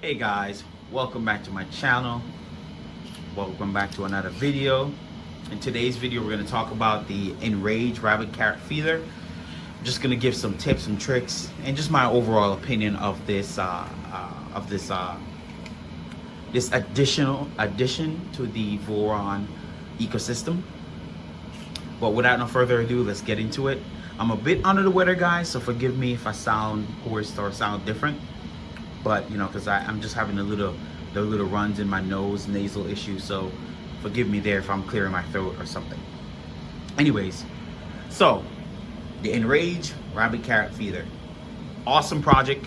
Hey guys, welcome back to my channel. Welcome back to another video. In today's video, we're going to talk about the Enraged Rabbit Carrot Feeder. I'm just going to give some tips and tricks and just my overall opinion of this this addition to the Voron ecosystem. But without no further ado, let's get into it. I'm a bit under the weather, guys, so forgive me if I sound hoarse or sound different. But you know, because I'm just having the little runs in my nose, nasal issues, so forgive me there if I'm clearing my throat or something. Anyways, so the Enraged Rabbit Carrot Feeder, awesome project.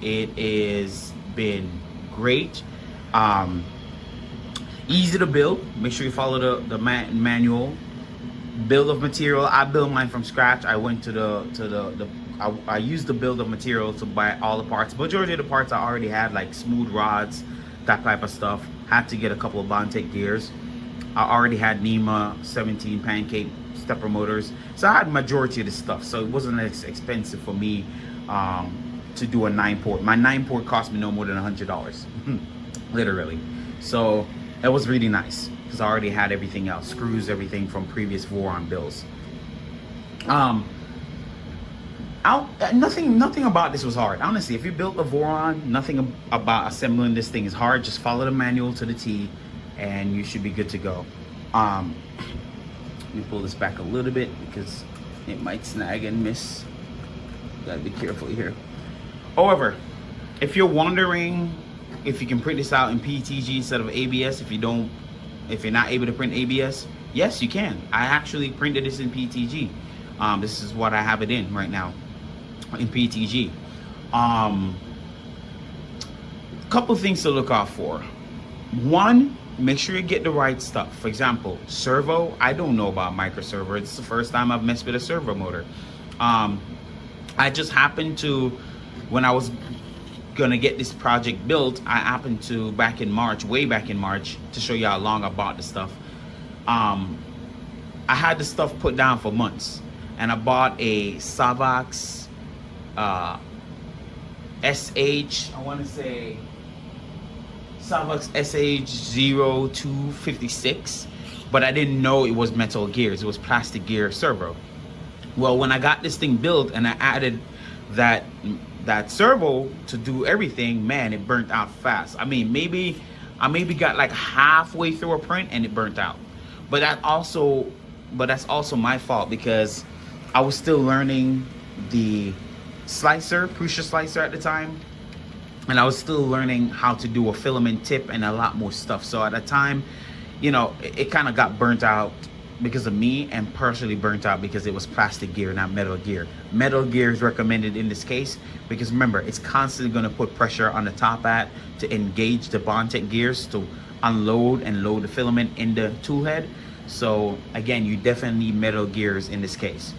It has been great, easy to build. Make sure you follow the manual bill of material. I built mine from scratch. I went to I used the bill of material to buy all the parts. Majority of the parts I already had, like smooth rods, that type of stuff. Had to get a couple of Bondtech gears. I already had NEMA 17 pancake stepper motors, so I had majority of the stuff. So it wasn't as expensive for me to do a 9-port. My 9-port cost me no more than $100, literally. So it was really nice because I already had everything else, screws, everything from previous Voron builds. Nothing about this was hard. Honestly, if you built a Voron, nothing about assembling this thing is hard. Just follow the manual to the T and you should be good to go. Let me pull this back a little bit because it might snag and miss. Gotta be careful here. However, if you're wondering if you can print this out in PETG instead of ABS, if you're not able to print ABS, yes, you can. I actually printed this in PETG. This is what I have it in right now, in PETG. Couple things to look out for. One, make sure you get the right stuff. For example, servo. I don't know about micro servo. It's the first time I've messed with a servo motor. I just happened to, when I was gonna get this project built, I happened to way back in March, to show you how long I bought the stuff. I had the stuff put down for months, and I bought a Savox SH, I want to say Savox SH0256, but I didn't know it was metal gears. It was plastic gear servo. Well, when I got this thing built and I added that servo to do everything, man, it burnt out fast. I mean, I maybe got like halfway through a print and it burnt out. But that's also my fault because I was still learning the slicer, Pruz slicer at the time, and I was still learning how to do a filament tip and a lot more stuff. So at the time, you know, it kind of got burnt out because of me, and partially burnt out because it was plastic gear, not metal gear. Metal gear is recommended in this case because remember, it's constantly going to put pressure on the top hat to engage the Bondtech gears to unload and load the filament in the tool head. So again, you definitely need metal gears in this case.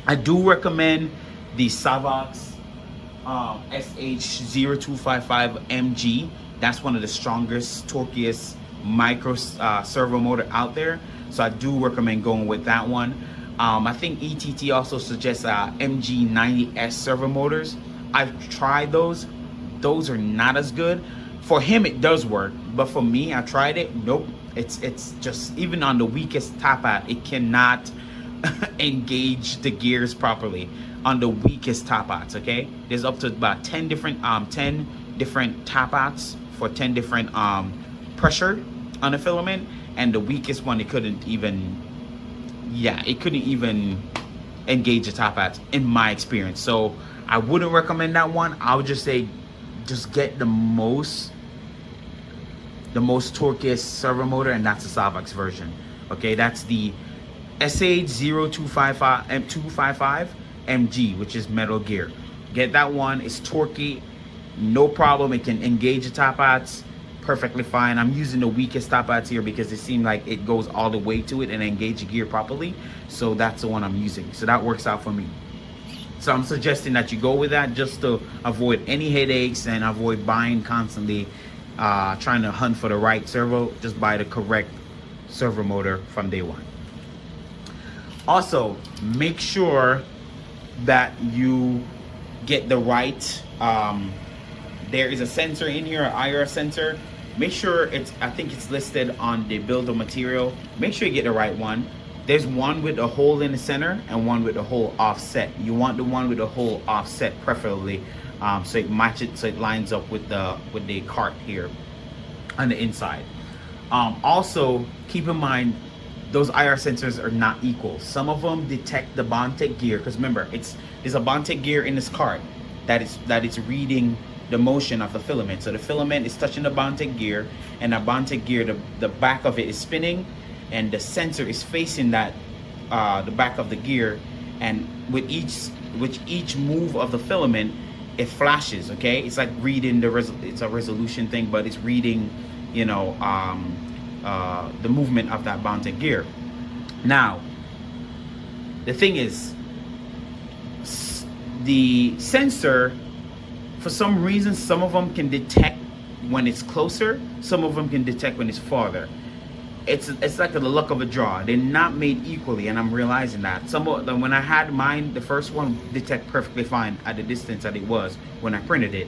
I do recommend the Savox SH0255MG. That's one of the strongest, torquiest micro servo motor out there. So I do recommend going with that one. I think ETT also suggests MG90S servo motors. I've tried those. Those are not as good. For him, it does work, but for me, I tried it. Nope. It's just, even on the weakest top hat, it cannot engage the gears properly on the weakest top hats. Okay, there's up to about 10 different top hats for 10 different pressure on the filament, and the weakest one, it couldn't even yeah, it couldn't even engage the top hats in my experience. So I wouldn't recommend that one. I would just say just get the most torqueous servo motor, and that's the Salvox version. Okay, that's the SH0255 MG, which is metal gear. Get that one. It's torquey, no problem. It can engage the top hats perfectly fine. I'm using the weakest top hats here because it seemed like it goes all the way to it and engage the gear properly. So that's the one I'm using. So that works out for me. So I'm suggesting that you go with that just to avoid any headaches and avoid buying constantly, trying to hunt for the right servo. Just buy the correct servo motor from day one. Also, make sure that you get the right, there is a sensor in here, an IR sensor. Make sure it's, I think it's listed on the bill of material. Make sure you get the right one. There's one with a hole in the center and one with a hole offset. You want the one with the hole offset preferably, so it matches, so it lines up with the cart here on the inside. Also, keep in mind those IR sensors are not equal. Some of them detect the Bondtech gear, because remember, there's a Bondtech gear in this cart that is reading the motion of the filament. So the filament is touching the Bondtech gear, and the Bondtech gear, the back of it is spinning, and the sensor is facing that the back of the gear, and with each move of the filament, it flashes. Okay, it's like reading it's a resolution thing, but it's reading, you know, the movement of that Bondtech gear. Now, the thing is, the sensor, for some reason, some of them can detect when it's closer, some of them can detect when it's farther. It's like the luck of a draw. They're not made equally, and I'm realizing that. Some of them, when I had mine, the first one detect perfectly fine at the distance that it was when I printed it.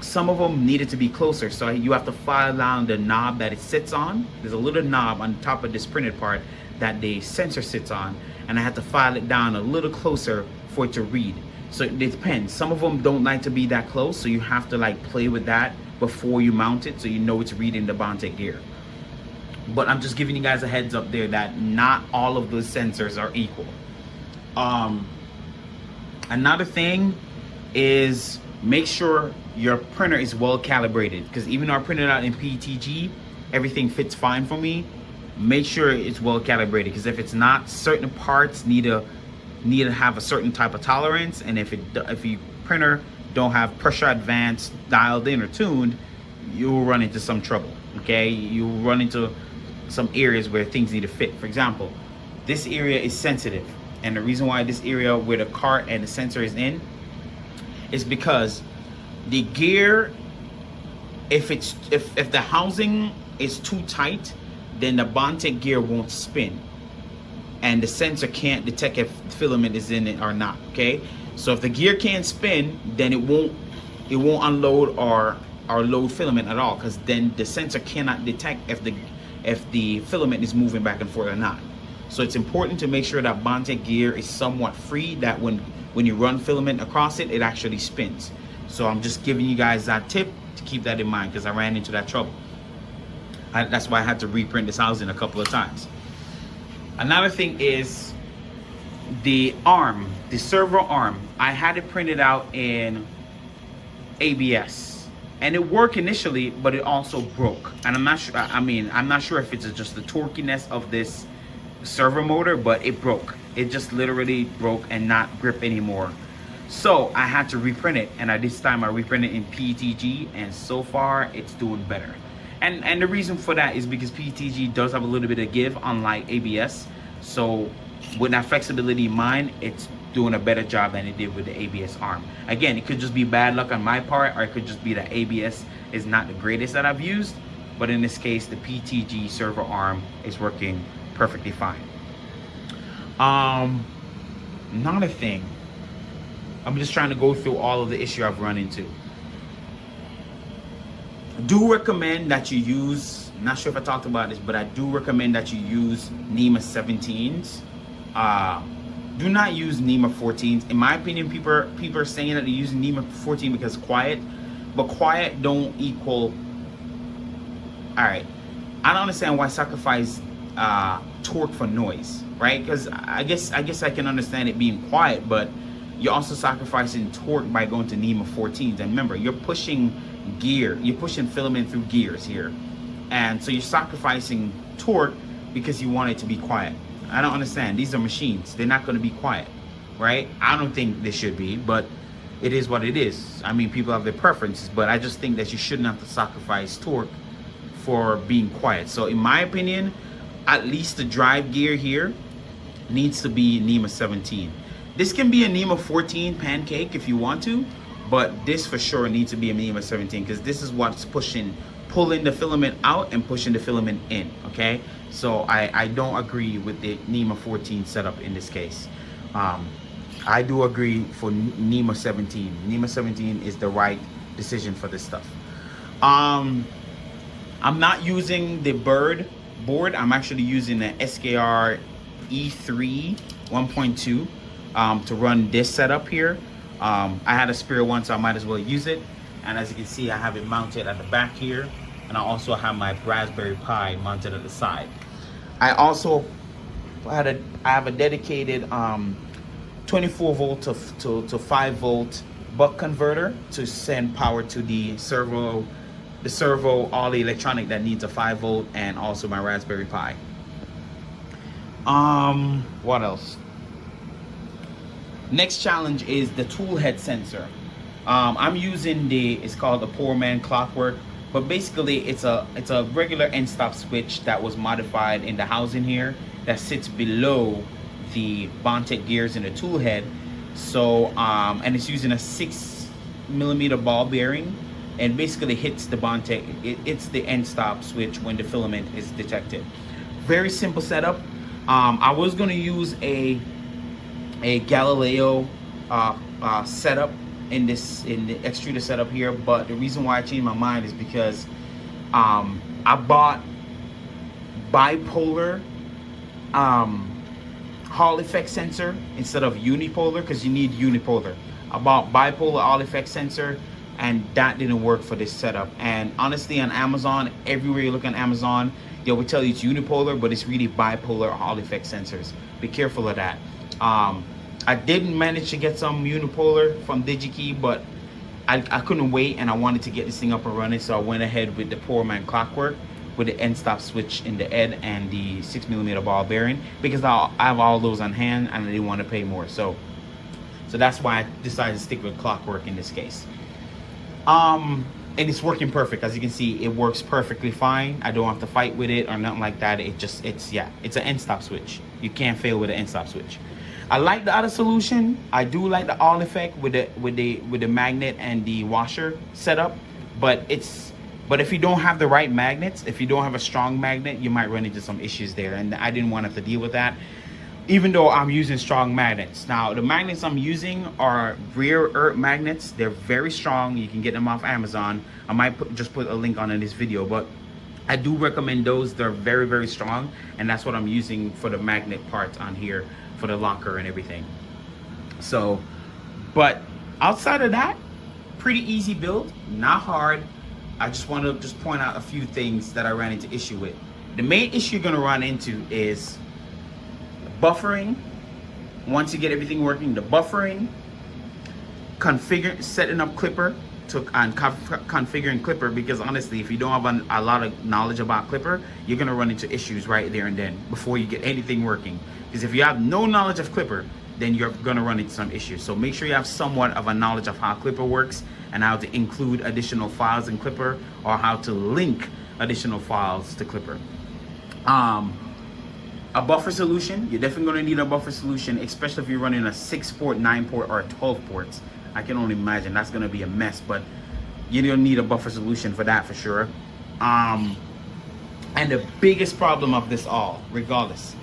Some of them needed to be closer, so you have to file down the knob that it sits on. There's a little knob on top of this printed part that the sensor sits on, and I had to file it down a little closer for it to read. So it depends. Some of them don't like to be that close, so you have to like play with that before you mount it, so you know it's reading the Bondtech gear. But I'm just giving you guys a heads up there that not all of those sensors are equal. Another thing is, make sure your printer is well calibrated, because even though I printed out in PETG, everything fits fine for me. Make sure it's well calibrated, because if it's not, certain parts need to have a certain type of tolerance, and if your printer don't have pressure advance dialed in or tuned, you'll run into some trouble. Okay, you'll run into some areas where things need to fit. For example, this area is sensitive, and the reason why this area where the cart and the sensor is in is because the gear, if the housing is too tight, then the Bondtech gear won't spin, and the sensor can't detect if filament is in it or not. Okay, so if the gear can't spin, then it won't unload or load filament at all, because then the sensor cannot detect if the filament is moving back and forth or not. So it's important to make sure that Bondtech gear is somewhat free, that when you run filament across it, it actually spins. So I'm just giving you guys that tip to keep that in mind, because I ran into that trouble. That's why I had to reprint this housing a couple of times. Another thing is the arm, the servo arm. I had it printed out in ABS, and it worked initially, but it also broke. And I'm not sure, I'm not sure if it's just the torquiness of this servo motor, but it broke. It just literally broke and not grip anymore. So I had to reprint it, and this time I reprinted it in PETG, and so far it's doing better. And the reason for that is because PETG does have a little bit of give, unlike ABS. So with that flexibility in mind, it's doing a better job than it did with the ABS arm. Again, it could just be bad luck on my part, or it could just be that ABS is not the greatest that I've used. But in this case, the PETG servo arm is working perfectly fine. Another thing, I'm just trying to go through all of the issue I've run into. Do recommend that you use, not sure if I talked about this, but I do recommend that you use NEMA 17s. Do not use NEMA 14s. In my opinion, people are saying that they're using NEMA 14 because quiet, but quiet don't equal. All right, I don't understand why sacrifice torque for noise, right? Because I guess I can understand it being quiet, but you're also sacrificing torque by going to NEMA 14s. And remember, you're pushing gear, you're pushing filament through gears here, and so you're sacrificing torque because you want it to be quiet. I don't understand. These are machines. They're not going to be quiet, right? I don't think they should be, but it is what it is. I mean, people have their preferences, but I just think that you shouldn't have to sacrifice torque for being quiet. So in my opinion, at least the drive gear here needs to be NEMA 17. This can be a NEMA 14 pancake if you want to, but this for sure needs to be a NEMA 17 because this is what's pulling the filament out and pushing the filament in, okay? So I don't agree with the NEMA 14 setup in this case. I do agree for NEMA 17. NEMA 17 is the right decision for this stuff. I'm not using the Bird board. I'm actually using the SKR E3 1.2 to run this setup here. I had a spare one, so I might as well use it. And as you can see, I have it mounted at the back here, and I also have my Raspberry Pi mounted at the side. I also have a dedicated 24 volt to 5 volt buck converter to send power to the servo, all the electronic that needs a 5 volt, and also my Raspberry Pi. What else? Next challenge is the Toolhead sensor. I'm using it's called the Poor Man Clockwork, but basically it's a regular end stop switch that was modified in the housing here that sits below the Bondtech gears in the Toolhead. So and it's using a 6mm ball bearing, and basically hits the Bondtech. It's the end stop switch when the filament is detected. Very simple setup. I was going to use a Galileo setup in the extruder setup here, but the reason why I changed my mind is because I bought bipolar Hall effect sensor instead of unipolar, because you need unipolar. I bought bipolar Hall effect sensor, and that didn't work for this setup. And honestly, on Amazon, everywhere you look on Amazon, they will tell you it's unipolar, but it's really bipolar Hall effect sensors. Be careful of that. I didn't manage to get some unipolar from DigiKey, but I couldn't wait, and I wanted to get this thing up and running, so I went ahead with the Poor Man Clockwork with the end stop switch in the head and the 6mm ball bearing, because I have all those on hand and I didn't want to pay more. So that's why I decided to stick with Clockwork in this case. And it's working perfect. As you can see, it works perfectly fine. I don't have to fight with it or nothing like that. It's an end stop switch. You can't fail with an end stop switch. I like the other solution. I do like the all effect with the magnet and the washer setup, but if you don't have the right magnets, if you don't have a strong magnet, you might run into some issues there, and I didn't want to have to deal with that, even though I'm using strong magnets. Now, the magnets I'm using are rear earth magnets. They're very strong. You can get them off Amazon. I might just put a link on in this video, but I do recommend those. They're very, very strong, and that's what I'm using for the magnet parts on here for the locker and everything. So, but outside of that, pretty easy build, not hard. I just want to point out a few things that I ran into issue with. The main issue you're going to run into is buffering. Once you get everything working, the buffering, setting up clipper and configuring clipper, because honestly, if you don't have a lot of knowledge about clipper, you're going to run into issues right there and then before you get anything working. Because if you have no knowledge of clipper, then you're going to run into some issues. So make sure you have somewhat of a knowledge of how clipper works and how to include additional files in clipper, or how to link additional files to clipper. A buffer solution, you're definitely going to need a buffer solution, especially if you're running a 6-port, 9-port, or 12 ports. I can only imagine that's going to be a mess, but you're going to need a buffer solution for that for sure. And the biggest problem of this all, regardless,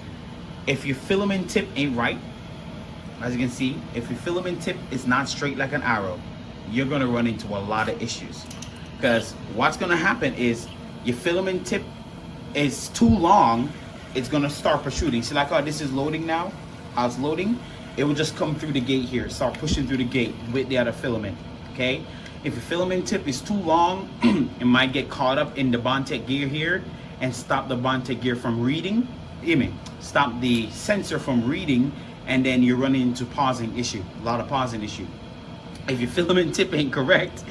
if your filament tip ain't right, as you can see, if your filament tip is not straight like an arrow, you're going to run into a lot of issues. Because what's going to happen is your filament tip is too long, it's going to start protruding. See, like how this is loading now, how it's loading, it will just come through the gate here, start pushing through the gate with the other filament, okay? If your filament tip is too long, it might get caught up in the Bondtech gear here and stop the Bondtech gear from reading, stop the sensor from reading, and then you're running into pausing issue, a lot of pausing issue. If your filament tip ain't correct,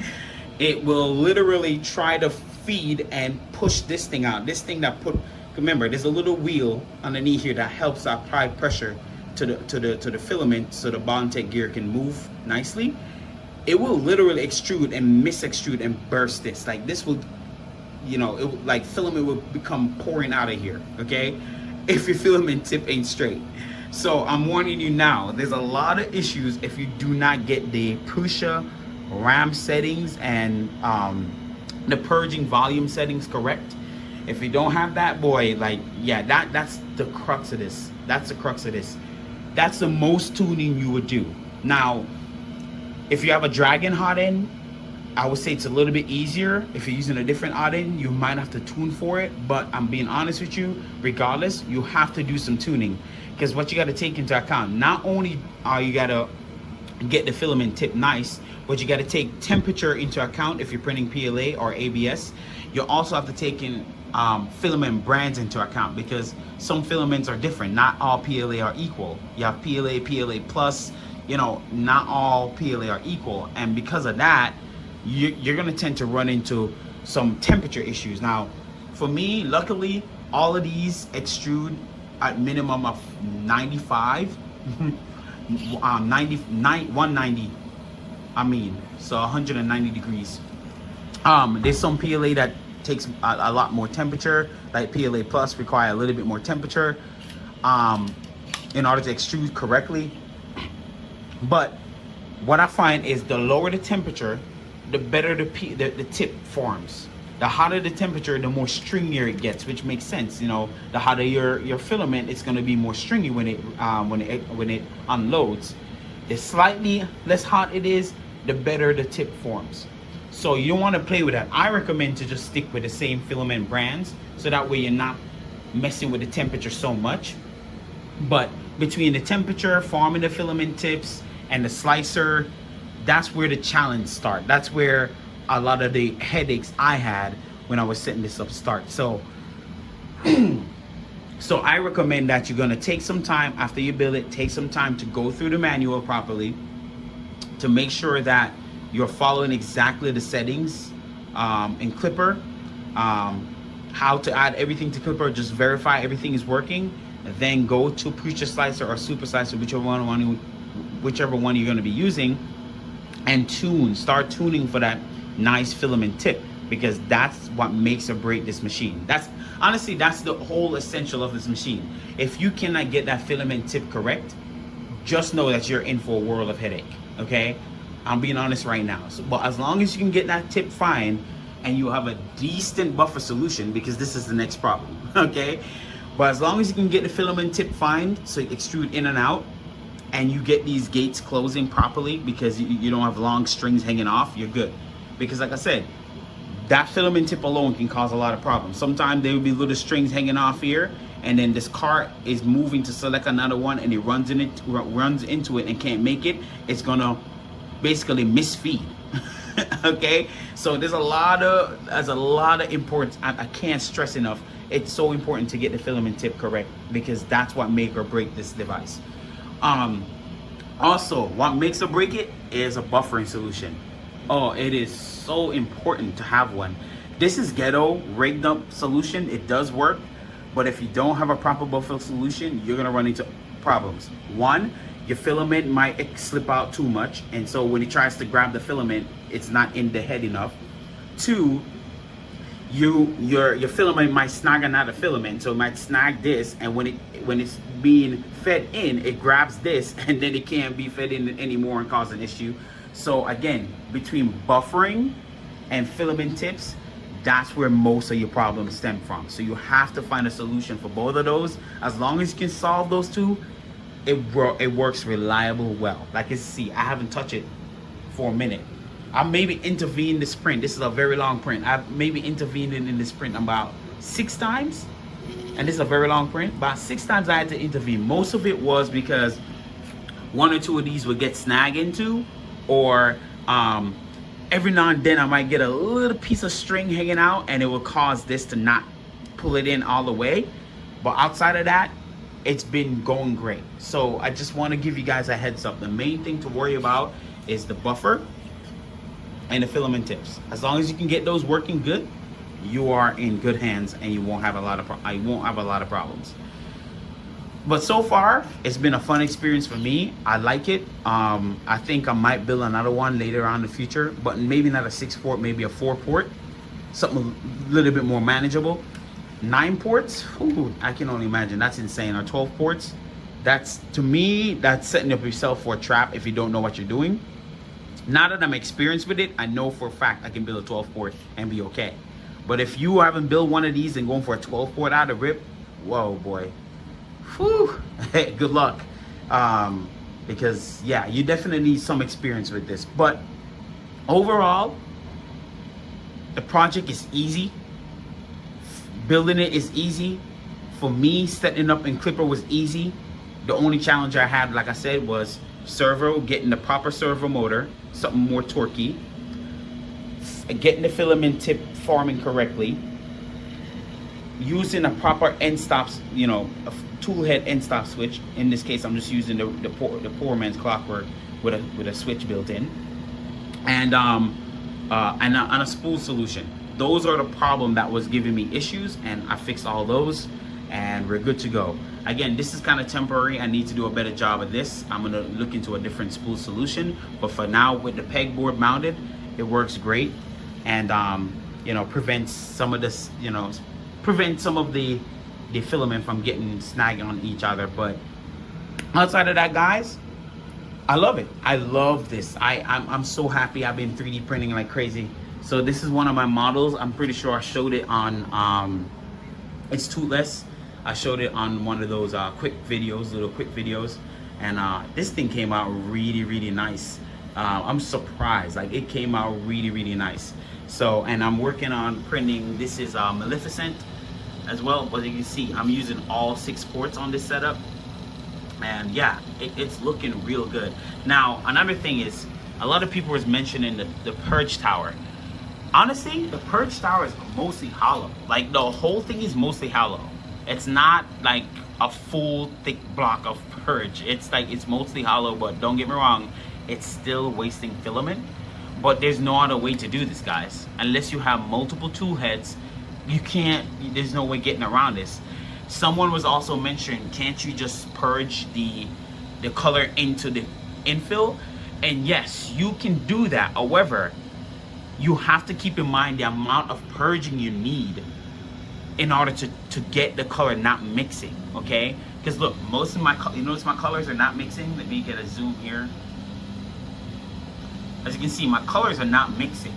it will literally try to feed and push this thing out. This thing that remember, there's a little wheel underneath here that helps apply pressure to the filament so the Bondtech gear can move nicely. It will literally extrude and mis-extrude and burst this. Like this will, you know, like filament will become pouring out of here, okay? If your filament tip ain't straight. So I'm warning you now, there's a lot of issues if you do not get the Pruz RAM settings and the purging volume settings correct. If you don't have that, boy, like, yeah, that's the crux of this. That's the crux of this. That's the most tuning you would do. Now, if you have a Dragon hot end, I would say it's a little bit easier. If you're using a different hot end, you might have to tune for it. But I'm being honest with you, regardless, you have to do some tuning. Because what you got to take into account, not only are you got to get the filament tip nice, but you got to take temperature into account if you're printing PLA or ABS. You also have to take in filament brands into account, because some filaments are different. Not all PLA are equal. You have PLA, PLA plus, you know, not all PLA are equal. And because of that, you're going to tend to run into some temperature issues. Now, for me, luckily, all of these extrude at minimum of 95, 190, I mean, so 190 degrees. There's some PLA that takes a lot more temperature, like PLA Plus require a little bit more temperature in order to extrude correctly. But what I find is the lower the temperature, the better the tip forms. The hotter the temperature, the more stringier it gets, which makes sense. You know, the hotter your filament, it's going to be more stringy when it unloads. The slightly less hot it is, the better the tip forms. So you don't want to play with that. I recommend to just stick with the same filament brands, so that way you're not messing with the temperature so much. But between the temperature, forming the filament tips, and the slicer, that's where the challenge starts. That's where a lot of the headaches I had when I was setting this up start. So so I recommend that you're going to take some time after you build it, take some time to go through the manual properly to make sure that you're following exactly the settings in Clipper, how to add everything to Clipper, just verify everything is working, and then go to Pruz Slicer or Super Slicer, whichever one you're going to be using, and start tuning for that nice filament tip, because that's what makes or break this machine. That's honestly, that's the whole essential of this machine. If you cannot get that filament tip correct, just know that you're in for a world of headache. Okay, I'm being honest right now. So, but as long as you can get that tip fine and you have a decent buffer solution, because this is the next problem. Okay, but as long as you can get the filament tip fine, so you extrude in and out, and you get these gates closing properly, because you don't have long strings hanging off, you're good. Because like I said, that filament tip alone can cause a lot of problems. Sometimes there will be little strings hanging off here, and then this cart is moving to select another one, and it runs into it and can't make it. It's gonna basically misfeed. Okay, so there's a lot of importance. I can't stress enough. It's so important to get the filament tip correct, because that's what make or break this device. Also, what makes or break it is a buffering solution. Oh, it is so important to have one. This is ghetto rigged up solution. It does work, but if you don't have a proper buffer solution, you're gonna run into problems. One, your filament might slip out too much, and so when it tries to grab the filament, it's not in the head enough. Two, your filament might snag another filament, so it might snag this, and when it's being fed in, it grabs this, and then it can't be fed in anymore and cause an issue. So again, between buffering and filament tips, that's where most of your problems stem from. So you have to find a solution for both of those. As long as you can solve those two, it works reliable well. Like you see, I haven't touched it for a minute. I maybe intervened this print. This is a very long print. I've maybe intervened in this print about 6 times. And this is a very long print. About 6 times I had to intervene. Most of it was because 1 or 2 of these would get snagged into, or every now and then I might get a little piece of string hanging out, and it will cause this to not pull it in all the way. But outside of that, it's been going great. So I just want to give you guys a heads up. The main thing to worry about is the buffer and the filament tips. As long as you can get those working good, you are in good hands, and you won't have a lot of problems. But so far, it's been a fun experience for me. I like it. I think I might build another one later on in the future, but maybe not a 6-port, maybe a 4-port, something a little bit more manageable. 9 ports, ooh, I can only imagine. That's insane. Or 12 ports, that's, to me, that's setting up yourself for a trap if you don't know what you're doing. Now that I'm experienced with it, I know for a fact I can build a 12-port and be okay. But if you haven't built one of these and going for a 12-port out of rip, whoa, boy. Whew, good luck. Because, yeah, you definitely need some experience with this. But overall, the project is easy. Building it is easy. For me, setting up in Clipper was easy. The only challenge I had, like I said, was servo, getting the proper servo motor, something more torquey, getting the filament tip forming correctly, using a proper end stops, you know, a Toolhead end stop switch. In this case, I'm just using the poor man's clockwork with a switch built in, and a spool solution. Those are the problem that was giving me issues, and I fixed all those, and we're good to go. Again, this is kind of temporary. I need to do a better job of this. I'm gonna look into a different spool solution, but for now, with the pegboard mounted, it works great, and you know, prevents some of this, you know, prevent some of the filament from getting snagged on each other. But outside of that, guys, I love it. I love this. I'm so happy. I've been 3D printing like crazy. So this is one of my models. I'm pretty sure I showed it on it's tootless. I showed it on one of those little quick videos, and this thing came out really nice. I'm surprised, like it came out really nice. So, and I'm working on printing, this is Maleficent as well, but you can see I'm using all 6 ports on this setup, and yeah, it's looking real good. Now, another thing is, a lot of people was mentioning the purge tower. Honestly, the purge tower is mostly hollow. Like, the whole thing is mostly hollow. It's not like a full thick block of purge. It's like, it's mostly hollow, but don't get me wrong, it's still wasting filament. But there's no other way to do this, guys. Unless you have multiple tool heads, you can't, there's no way getting around this. Someone was also mentioning, can't you just purge the color into the infill? And yes, you can do that. However, you have to keep in mind the amount of purging you need in order to get the color not mixing, okay? Because look, most of my, you notice my colors are not mixing. Let me get a zoom here. As you can see, my colors are not mixing.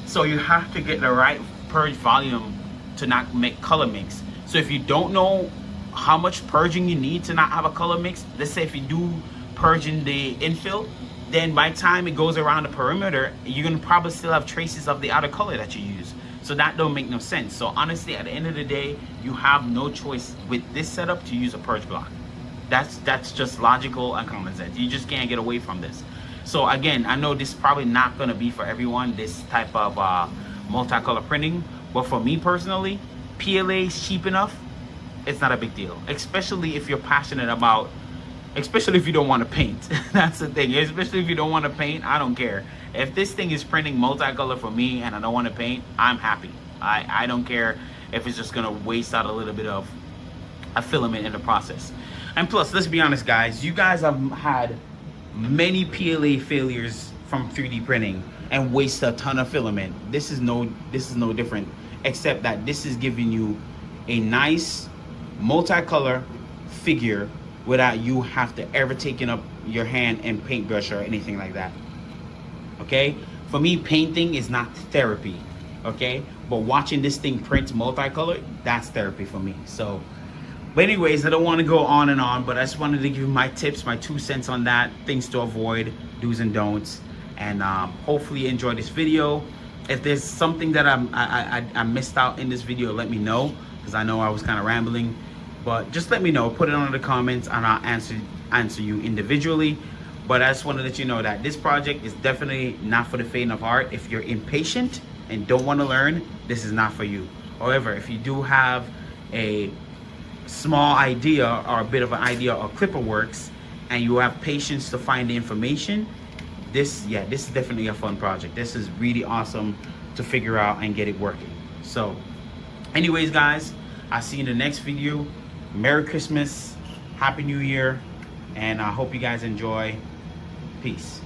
So you have to get the right purge volume to not make color mix. So if you don't know how much purging you need to not have a color mix, let's say if you do purging the infill, then by the time it goes around the perimeter, you're gonna probably still have traces of the outer color that you use. So that don't make no sense. So honestly, at the end of the day, you have no choice with this setup to use a purge block. That's just logical and common sense. You just can't get away from this. So again, I know this is probably not gonna be for everyone, this type of multicolor printing, but for me personally, PLA is cheap enough. It's not a big deal, especially if you're passionate about, especially if you don't want to paint. That's the thing, especially if you don't want to paint, I don't care. If this thing is printing multicolor for me and I don't want to paint, I'm happy. I don't care if it's just gonna waste out a little bit of a filament in the process. And plus, let's be honest, guys, you guys have had many PLA failures from 3D printing and waste a ton of filament. This is no different, except that this is giving you a nice multicolor figure without you have to ever taking up your hand and paintbrush or anything like that. Okay, for me, painting is not therapy, okay, but watching this thing print multicolor, that's therapy for me. So, but anyways, I don't want to go on and on, but I just wanted to give you my tips, my 2 cents on that, things to avoid, do's and don'ts, and hopefully you enjoyed this video. If there's something that I missed out in this video, let me know, because I know I was kind of rambling. But just let me know, put it on the comments, and I'll answer you individually. But I just want to let you know that this project is definitely not for the faint of heart. If you're impatient and don't want to learn, this is not for you. However, if you do have a small idea or a bit of an idea or clipper works, and you have patience to find the information, this is definitely a fun project. This is really awesome to figure out and get it working. So anyways guys, I'll see you in the next video. Merry Christmas, Happy New Year, and I hope you guys enjoy. Peace.